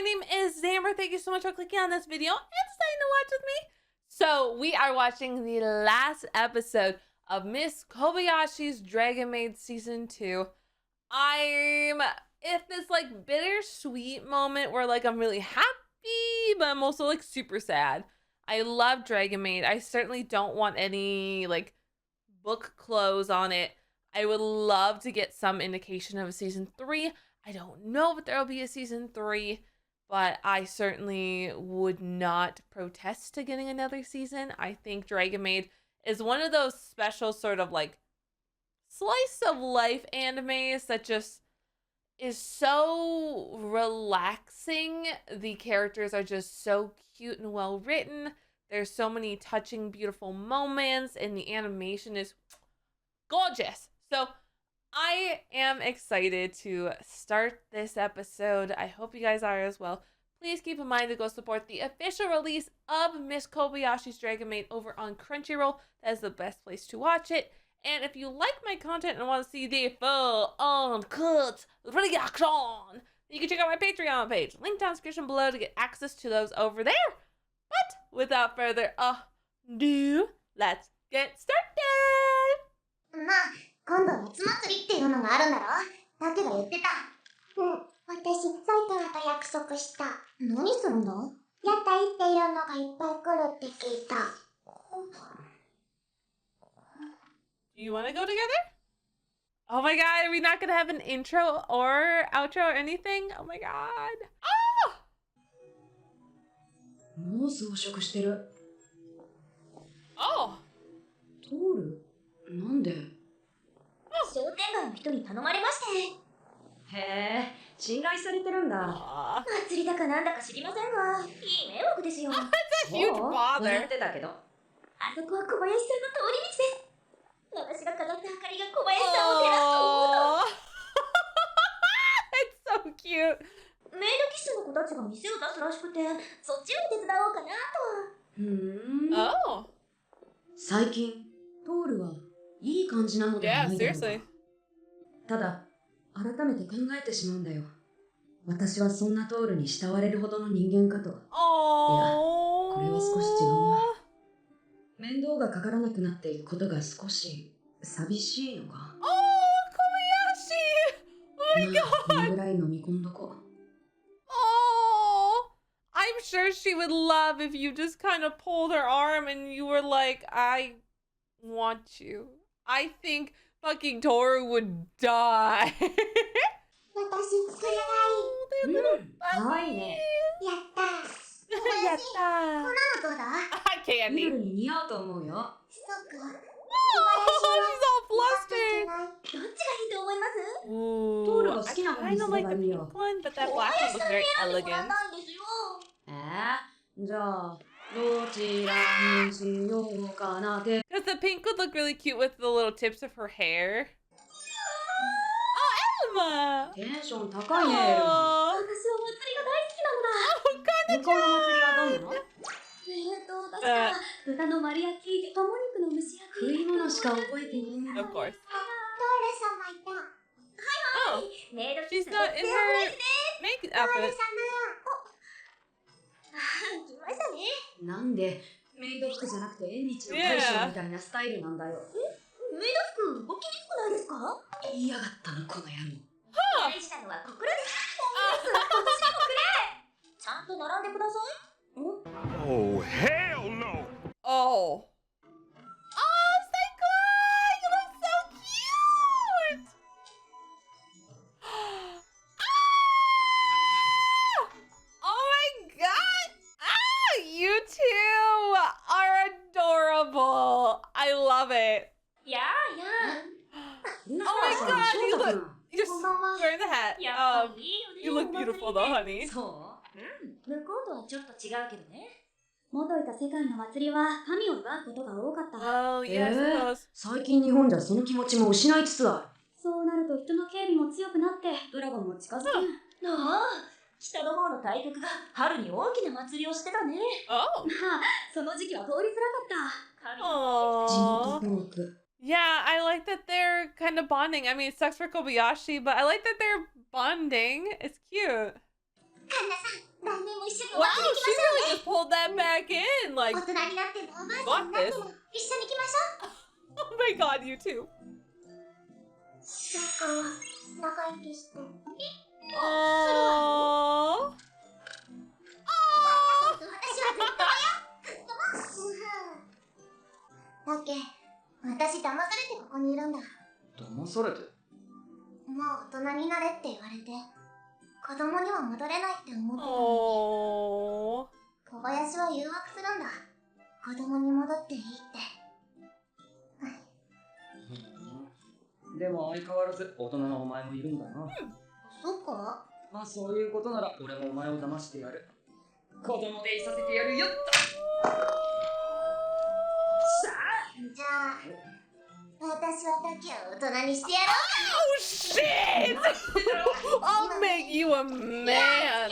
my name is Zamber. Thank you so much for clicking on this video and deciding to watch with me. So we are watching the last episode of Miss Kobayashi's Dragon Maid Season 2. I'm at this like bittersweet moment where like I'm really happy, but I'm also like super sad. I love Dragon Maid. I certainly don't want any like book close on it. I would love to get some indication of a season 3. I don't know if there'll be a season 3, but I certainly would not protest to getting another season. I think Dragon Maid is one of those special sort of like slice of life animes that just is so relaxing. The characters are just so cute and well written. There's so many touching, beautiful moments, and the animation is gorgeous. So I am excited to start this episode. I hope you guys are as well. Please keep in mind to go support the official release of Miss Kobayashi's Dragon Maid over on Crunchyroll. That is the best place to watch it. And if you like my content and want to see the full uncut reaction, you can check out my Patreon page. Link down in the description below to get access to those over there. But without further ado, let's get started! まあ、今度夏祭りっていうのがあるんだろ？だけが言ってた。私、埼玉と約束した。何するんだ？屋台っていろんなのがいっぱい来るって聞いた。Do you want to go together? Oh my god, are we not going to have an intro or outro or anything? Oh my god. Ah! もう装飾してる。Oh! トール？なんで？商店街の人に頼まれまして。へえ、信頼されてるんだ。祭りだかなんだか知りませんが、いい迷惑ですよ。That's a huge 笑 bother. ってたけど。あそこは小林さんの通り道です。私が飾った明かりが小林さんを照らすと思うと。It's so cute. メイド喫茶の子たちが店を出すらしくて、そっちを手伝おうかなと。Oh. 最近、トールはいい感じなのでは Yeah, ないだろう seriously. か。ただ、改めて考えてしまうんだよ。私はそんなトールに慕われるほどの人間かと。Oh. これは少し違うな。面倒がかからなくなっていることが少し寂しいのか。Oh, Kobayashi! Oh my まあ、この god! ぐらい飲み込んどこう。Oh! I'm sure she would love if you just kind of pulled her arm and you were like, I want you. I think fucking Tohru would die. 私、それがいい。かわいいね。やったー。こん Yatta. なのどうだ？ I ミ candy. ルに似合うと思うよ。そうか。 Oh, she's all flustered. どっちがいいと思います？ Ooh, Tohru I が好きな方に kind す of れ like ば the いいよ。 pink one, but that 小 black one 林 looks さんに very 選んでもらっ elegant. たんですよ。じゃあ、どちらにしようかなって。Because the pink would look really cute with the little tips of her hair. Oh, Emma! テンション高いね、エル。私は Oh, 祭りが大好きなのだ。向こうの祭りはどんなの？確か、豚の丸焼き、鴨肉の蒸し焼き。食い物しか覚えてねえ。 of course. トール様いた。Oh, メイド she's 喫茶 not in で her make トール outfit. 様。来ましたね。なんで、メイド服じゃなくて縁日の大将みたいなスタイルなんだよ。メイド服、お気に入りないですか？言いやがったな、この野郎。大事なのは心です。今年もくれ。ちゃんと並んでください。 Oh, hell no! Oh. Oh, Saikoi! You look so cute! Ah! Oh my god! Ah! You two are adorable! I love it! やあやあ。 Oh my god! You look... You're こんばんは。 wearing the hat. やっぱりいいよね。 You look beautiful though, honey. そ向こうとはちょっと違うけどね。元いた世界の祭りは神を奪うことが多かった。 Oh, yes, I suppose. 最近日本じゃその気持ちも失いつつある。そうなると人の警備も強くなってドラゴンも近づく。ああ、北の方の大国が春に大きな祭りをしてたね。 Oh. まあ、その時期は通りづらかった。神 Aww. 地元トーク。 Yeah, I like that they're kind of bonding. I mean, it sucks for Kobayashi, but I like that they're bonding. It's cute. カンナさん、も Wow, お祭り行き she ましょう really ね。 just pulled that back in. Like, 大人になってもおばあさんになっても一緒に行きましょう。 oh my god, you too. なんか長生きして。 Aww. 私はずっとだよ。ずっと。だっけ、私騙されてここにいるんだ。騙されて？もう大人になれって言われて、子供には戻れないって思ってたのに、 Oh. 小林は誘惑するんだ。子供に戻っていいって。でも相変わらず大人のお前もいるんだな。そっか？まあそういうことなら俺もお前を騙してやる。子供でいさせてやるよっと。じゃあ、私は竹を大人にしてやろう。 Oh shit! I'll make you a man.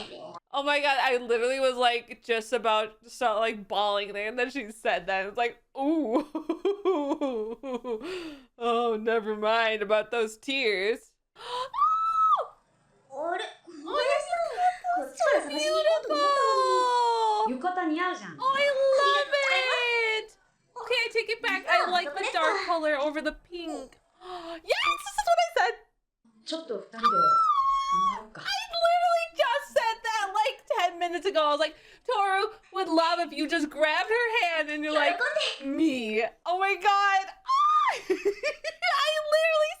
Oh my god, I literally was like just about to start like bawling there, and then she said that. It's like, ooh. Oh, never mind about those tears. あれ、小林 Oh, さん、こっちから探しに行こうと思ったのに。浴衣似合うじゃん。 Oh, I love it! Okay, I take it back. I like the dark color over the pink. Yes, this is what I said. ちょっと二人で回ろうか。 I literally just said that like 10 minutes ago. I was like, Tohru would love if you just grabbed her hand and you're like, me. Oh my god. I literally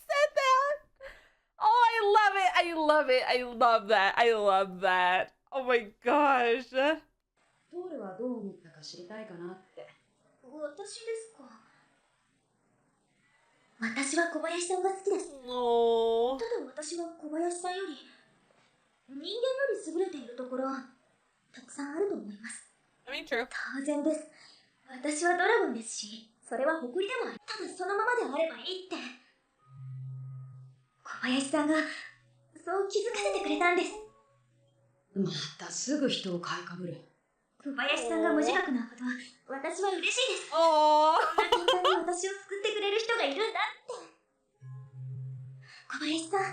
said that. Oh, I love it. I love it. I love that. I love that. Oh my gosh. トールはどう思ったか知りたいかなって。私ですか？私は小林さんが好きです。 Oh. ただ私は小林さんより人間より優れているところたくさんあると思います。 I mean, true. 当然です。私はドラゴンですし、それは誇りでもある。ただそのままであればいいって小林さんがそう気づかせてくれたんです。またすぐ人を買いかぶる。小林さんが無自覚なことは私は嬉しいです。 Oh. こんな簡単に私を救ってくれる人がいるんだって。小林さん大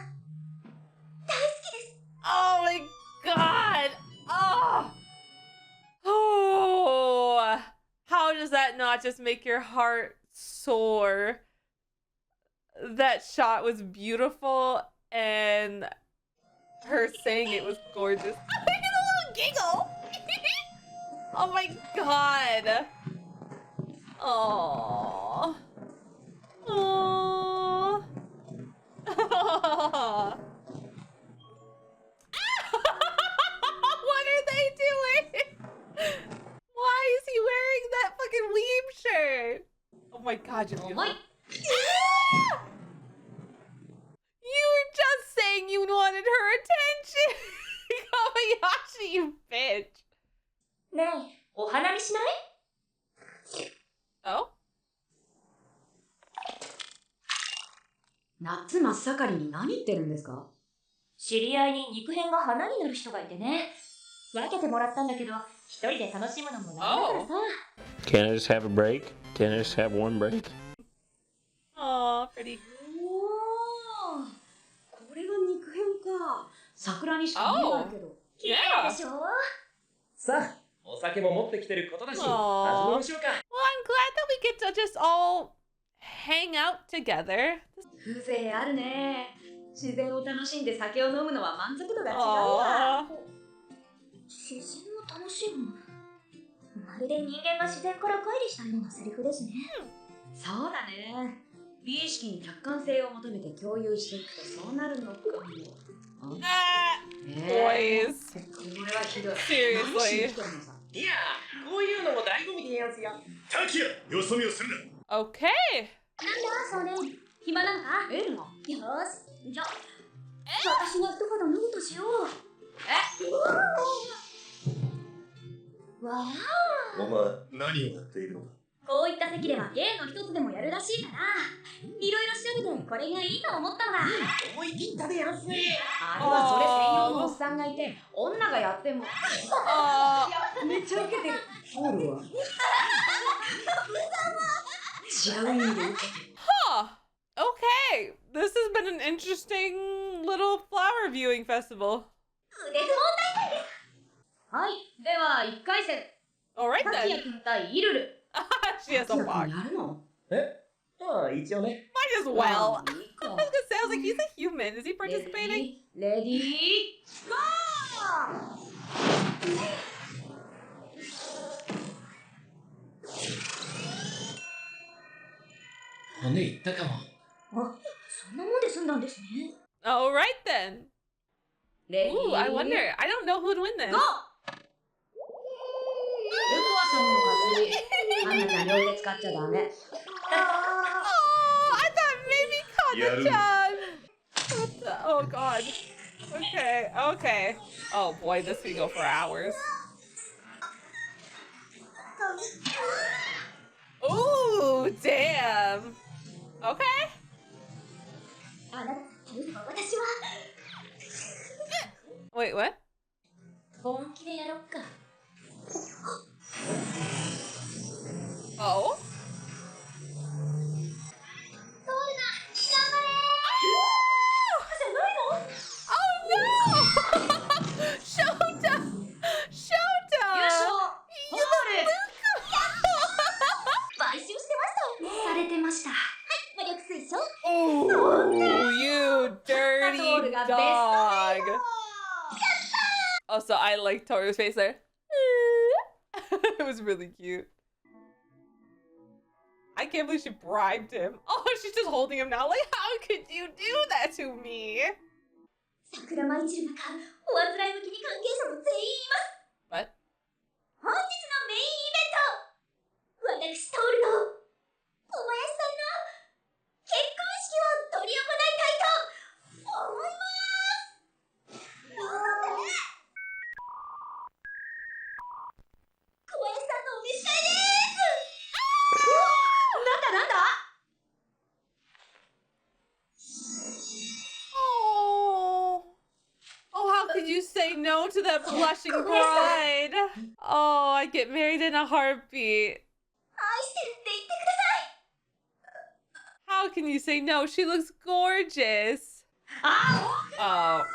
好きです。 Oh my god. Oh. Oh. How does that not just make your heart soar? That shot was beautiful, and her saying it was gorgeous. I get a little giggle. Oh my god. Oh. Oh. What are they doing? Why is he wearing that fucking weeb shirt? Oh my god, you're beautiful. Ah! You were just saying you wanted her attention. Kobayashi, you bitch. ねえ、お花見しない？ Oh? 夏真っ盛りに何言ってるんですか？知り合いに肉片が花になる人がいてね。分けてもらったんだけど、一人で楽しむのもなんだからさ。Can I just have a break? Can I just have one break? Aw, pretty. おー、これが肉片か。桜にしか見えないけど。綺麗 Yeah. でしょ？さあ、お酒も持ってきてることだし、始め Aw. ましょうか。 Well, I'm glad that we get to just all hang out together. 風情あるね。自然を楽しんで酒を飲むのは満足度が違うわ。 Aw. 自然を楽しむ。まるで人間が自然から乖離したようなセリフですね。そうだね。美意識に客観性を求めて共有していくとそうなるのかも。Ah, boys. これはひどい。 Seriously. 何しに来てるのさ。いやー、こういうのも醍醐味でやつよ。タキヤ、よそ見をするな。 Okay. なんだ、それ。暇なのか？エルナ。よーし。じゃあ、私が一肌脱ぐとしよう。わあ。お前、何をやっているのだ。こういった席では芸の一つでもやるらしいから、いろいろ調べてこれがいいと思ったのだ。思い切ったでやらすね。あれはそれ専用のおっさんがいて、女がやっても。 めっちゃウケてる。トールは違う意味でウケてる。 Huh. Okay. This has been an interesting little flower viewing festival. 腕相撲大会です。はい。では1回戦。 Alright タキヤ then. 君対イルル。 She has タ a キヤ box. 君やるの？えああ、一応ね。 Might as well. いいか。 Sounds like he's a human. Is he participating? レディー、ゴ骨いったかも。あ、そんなもんで済んだんですね。Alright then. ー。レディー、 Ooh, I wonder. I don't know who would win this. ゴー。ルコアさんの勝ち。アンナちゃん両手使っちゃダメ。 Oh, I thought maybe Yeah. Kana-chan. What the? Oh god. Okay, okay. Oh boy, this could go for hours. Ooh, damn. Okay. あなた、私は Wait, what? 本気でやろっか。 Oh? 頑張れ Oh no! Shota! Shota! 優勝。ホール。買収してました。されてました。はい、魔力推奨。 Oh, you dirty dog. Also, I like Toru's face there. It was really cute. I can't believe she bribed him. Oh, she's just holding him now. Like, how could you do that to me? 桜舞い散る中、おあつらい向きに関係者も全員います。 What? 本日のメインイベント、私トールと小林さんの結婚式を執り行いたいと思います。小林さんのお召し替えです。なんだなんだ？ Oh. Oh, how could you say no to that blushing bride? Oh, I'd get married in a heartbeat. 愛してるって言ってください。 How can you say no? She looks gorgeous. あ Oh.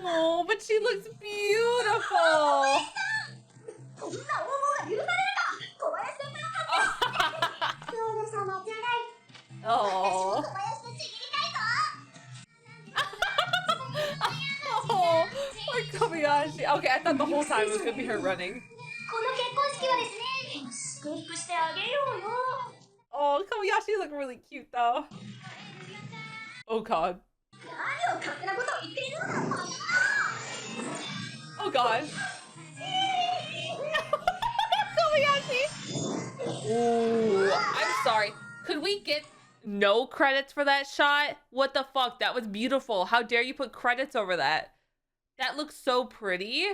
Oh, but she looks beautiful. こんな応募が許されるか。小林先輩を買って。トール様じゃない。私も Oh. 小林とちぎりたいぞ。 Oh, poor Kobayashi. Okay, I thought the whole time it was gonna be her running. この結婚式はですね、祝福してあげようよ。 Oh, Kobayashi look really cute though. Oh god. 何を勝手なことを言っているのだ。 Oh god. Kobayashi. Ooh, I'm sorry. Could we get no credits for that shot? What the fuck? That was beautiful. How dare you put credits over that? That looks so pretty.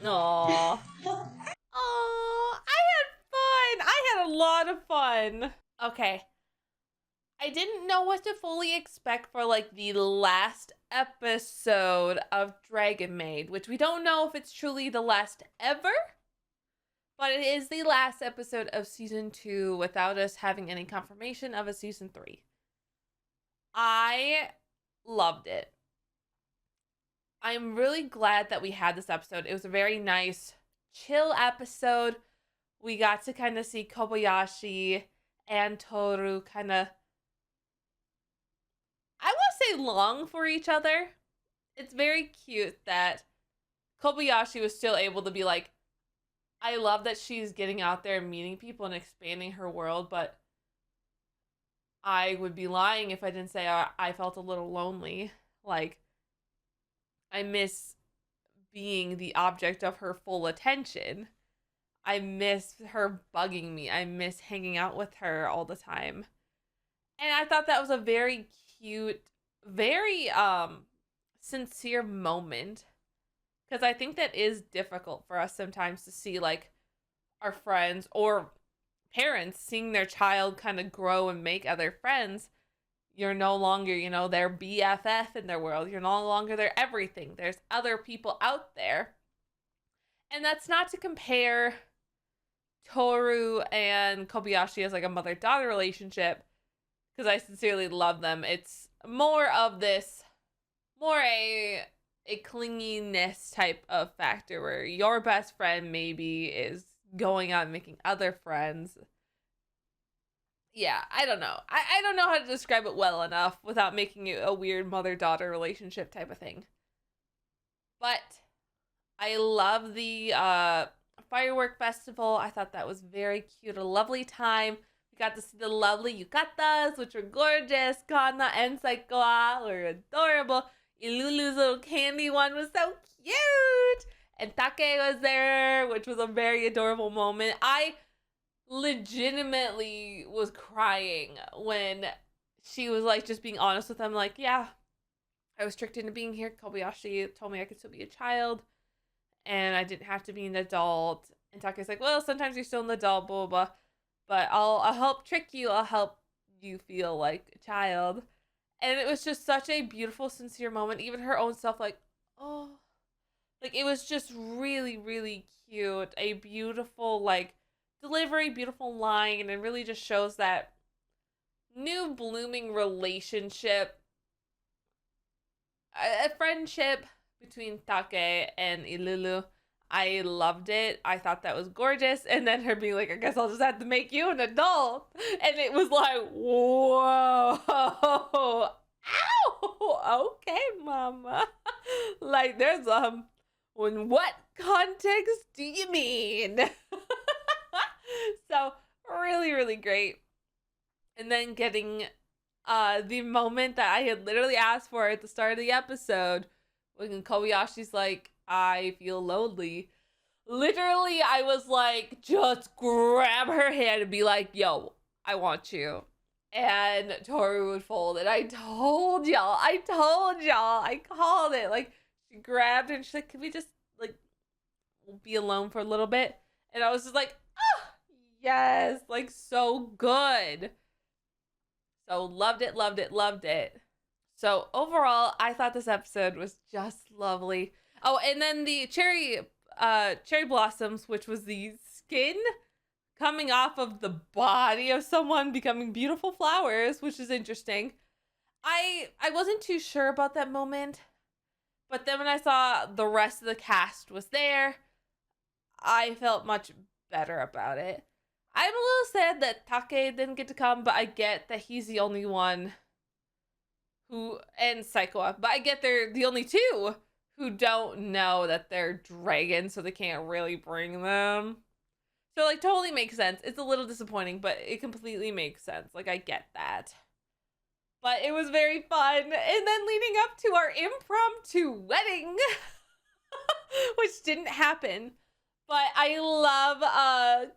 Aww. Oh, I had fun. I had a lot of fun. Okay. I didn't know what to fully expect for like the last episode of Dragon Maid, which we don't know if it's truly the last ever, but it is the last episode of season 2 without us having any confirmation of a season 3. I loved it. I'm really glad that we had this episode. It was a very nice, chill episode. We got to kind of see Kobayashi and Tohru kind of, I want to say, long for each other. It's very cute that Kobayashi was still able to be like, I love that she's getting out there and meeting people and expanding her world, but I would be lying if I didn't say I felt a little lonely. Like, I miss being the object of her full attention. I miss her bugging me. I miss hanging out with her all the time. And I thought that was a very cute, very sincere moment. Because I think that is difficult for us sometimes to see, like, our friends or parents seeing their child kind of grow and make other friends. You're no longer, you know, their BFF in their world. You're no longer their everything. There's other people out there. And that's not to compare Tohru and Kobayashi as like a mother-daughter relationship, because I sincerely love them. It's more of this, more a a clinginess type of factor where your best friend maybe is going out and making other friends. Yeah, I don't know. I don't know how to describe it well enough without making it a weird mother-daughter relationship type of thing. But I love the firework festival. I thought that was very cute, a lovely time. We got to see the lovely yukatas, which were gorgeous. Kana and Saikoa were adorable. Ilulu's little candy one was so cute. And Take was there, which was a very adorable moment. I legitimately was crying when she was like just being honest with them, like, yeah, I was tricked into being here. Kobayashi told me I could still be a child and I didn't have to be an adult. And Take's like, well, sometimes you're still an adult, blah, blah, blah, but I'll help trick you. I'll help you feel like a child. And it was just such a beautiful, sincere moment. Even her own self, like, oh, like it was just really, really cute. A beautiful, like, delivery, beautiful line, and it really just shows that new blooming relationship, a friendship between Take and Ilulu. I loved it. I thought that was gorgeous. And then her being like, I guess I'll just have to make you an adult. And it was like, whoa, ow, okay, mama. Like, there's in what context do you mean? So really, really great. And then getting the moment that I had literally asked for at the start of the episode, when Kobayashi's like, I feel lonely. Literally, I was like, just grab her hand and be like, yo, I want you. And Tohru would fold it. I told y'all, I called it. Like, she grabbed her and she's like, can we just, like, be alone for a little bit? And I was just like, ah, yes, like, so good. So loved it, loved it, loved it. So overall, I thought this episode was just lovely. Oh, and then the cherry blossoms, which was the skin coming off of the body of someone becoming beautiful flowers, which is interesting. I wasn't too sure about that moment, but then when I saw the rest of the cast was there, I felt much better about it. I'm a little sad that Take didn't get to come, but I get that he's the only one who, and Saikoa, but I get they're the only two who don't know that they're dragons, so they can't really bring them. So, like, totally makes sense. It's a little disappointing, but it completely makes sense. Like, I get that. But it was very fun. And then leading up to our impromptu wedding, which didn't happen. But I love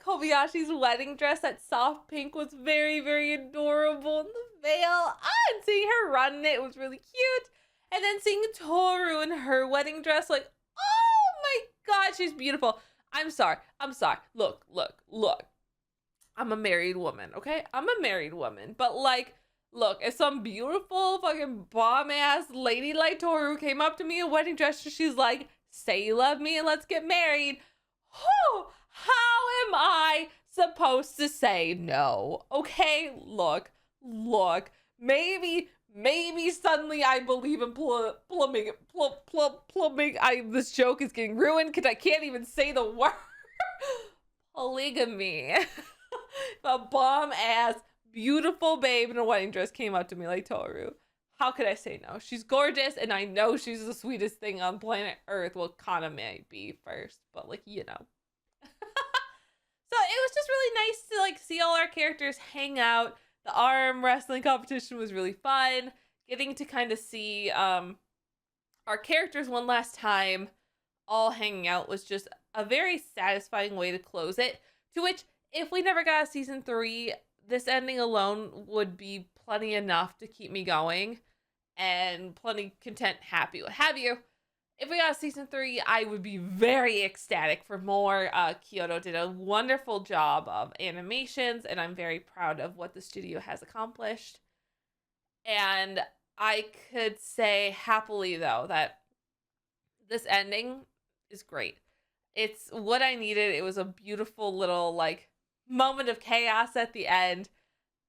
Kobayashi's wedding dress. That soft pink was very, very adorable. And the veil. And seeing her run in it was really cute. And then seeing Tohru in her wedding dress, like, oh my god, she's beautiful. I'm sorry. Look. I'm a married woman, okay? I'm a married woman. But, like, look, if some beautiful fucking bomb-ass lady like Tohru came up to me in a wedding dress and she's like, say you love me and let's get married, how am I supposed to say no? Okay? Look. Maybe suddenly I believe in plumbing. This joke is getting ruined because I can't even say the word. Polygamy. A bomb-ass, beautiful babe in a wedding dress came up to me like Tohru. How could I say no? She's gorgeous, and I know she's the sweetest thing on planet Earth. Well, Kana might be first, but, like, you know. So it was just really nice to, like, see all our characters hang out. The arm wrestling competition was really fun. Getting to kind of see our characters one last time all hanging out was just a very satisfying way to close it. To which, if we never got a season 3, this ending alone would be plenty enough to keep me going. And plenty content, happy, what have you. If we got a season 3, I would be very ecstatic for more. Kyoto did a wonderful job of animations, and I'm very proud of what the studio has accomplished. And I could say happily, though, that this ending is great. It's what I needed. It was a beautiful little, like, moment of chaos at the end,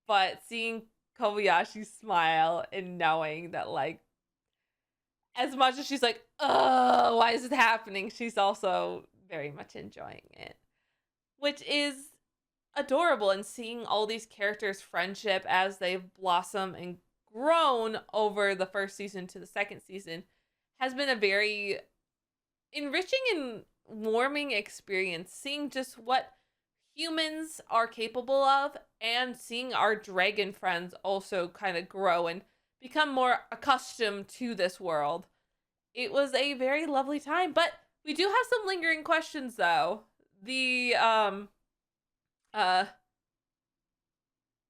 but seeing Kobayashi smile and knowing that, like, as much as she's like, oh, why is it happening? She's also very much enjoying it, which is adorable. And seeing all these characters' friendship as they've blossomed and grown over the first season to the second season has been a very enriching and warming experience. Seeing just what humans are capable of and seeing our dragon friends also kind of grow and become more accustomed to this world. It was a very lovely time, but we do have some lingering questions though. The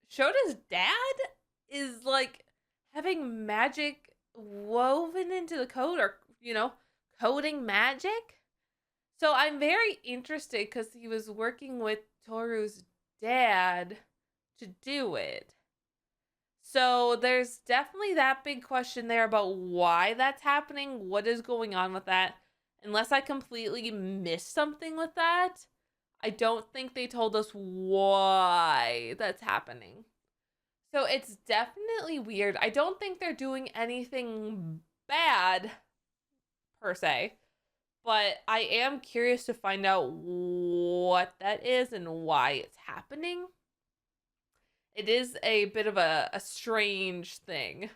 Shota's dad is like having magic woven into the code, or coding magic. So I'm very interested because he was working with Tohru's dad to do it. So there's definitely that big question there about why that's happening. What is going on with that? Unless I completely missed something with that, I don't think they told us why that's happening. So it's definitely weird. I don't think they're doing anything bad, per se. But I am curious to find out what that is and why it's happening. It is a bit of a strange thing.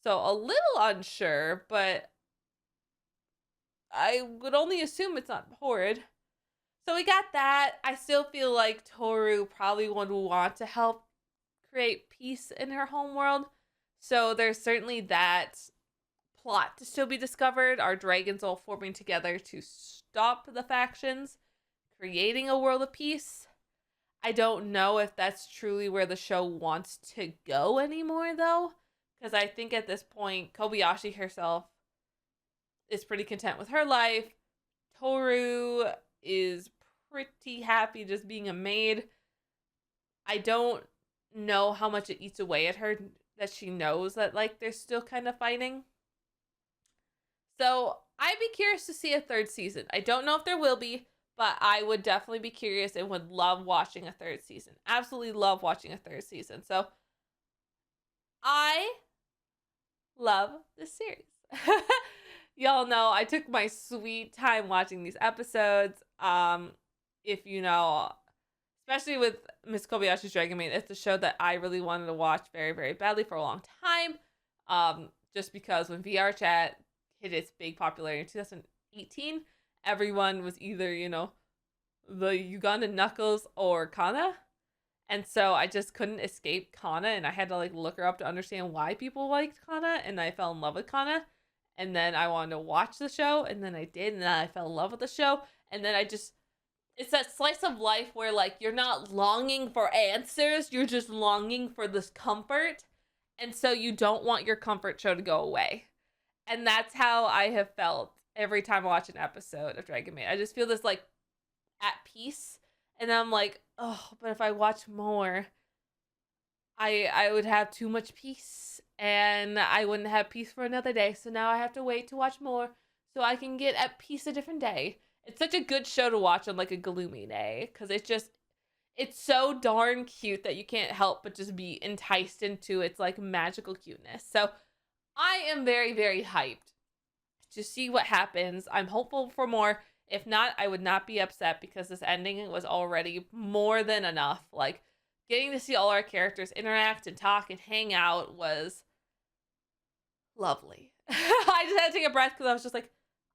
So a little unsure, but I would only assume it's not horrid. So we got that. I still feel like Tohru probably would want to help create peace in her homeworld. So there's certainly that plot to still be discovered. Our dragons all forming together to stop the factions, creating a world of peace. I don't know if that's truly where the show wants to go anymore, though, because I think at this point, Kobayashi herself is pretty content with her life. Tohru is pretty happy just being a maid. I don't know how much it eats away at her that she knows that, like, they're still kind of fighting. So I'd be curious to see a third season. I don't know if there will be, but I would definitely be curious and would love watching a third season. Absolutely love watching a third season. So I love this series. Y'all know I took my sweet time watching these episodes. If you know, especially with Miss Kobayashi's Dragon Maid, it's a show that I really wanted to watch very, very badly for a long time. Just because when VR Chat hit its big popularity in 2018, everyone was either, the Ugandan Knuckles or Kana. And so I just couldn't escape Kana, and I had to look her up to understand why people liked Kana, and I fell in love with Kana. And then I wanted to watch the show, and then I did, and then I fell in love with the show. And then it's that slice of life where you're not longing for answers, you're just longing for this comfort. And so you don't want your comfort show to go away. And that's how I have felt every time I watch an episode of Dragon Maid. I just feel this at peace, and I'm like, oh, but if I watch more, I would have too much peace, and I wouldn't have peace for another day. So now I have to wait to watch more so I can get at peace a different day. It's such a good show to watch on a gloomy day, because it's so darn cute that you can't help but just be enticed into its magical cuteness. So I am very, very hyped to see what happens. I'm hopeful for more. If not, I would not be upset, because this ending was already more than enough. Getting to see all our characters interact and talk and hang out was lovely. I just had to take a breath because I was just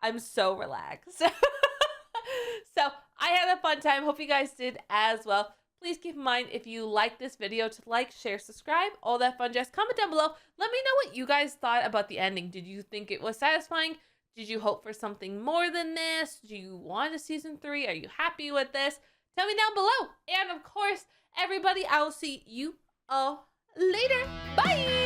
I'm so relaxed. So I had a fun time. Hope you guys did as well. Please keep in mind, if you like this video, to like, share, subscribe, all that fun jazz. Comment down below. Let me know what you guys thought about the ending. Did you think it was satisfying? Did you hope for something more than this? Do you want a season 3? Are you happy with this? Tell me down below. And of course, everybody, I'll see you all later. Bye!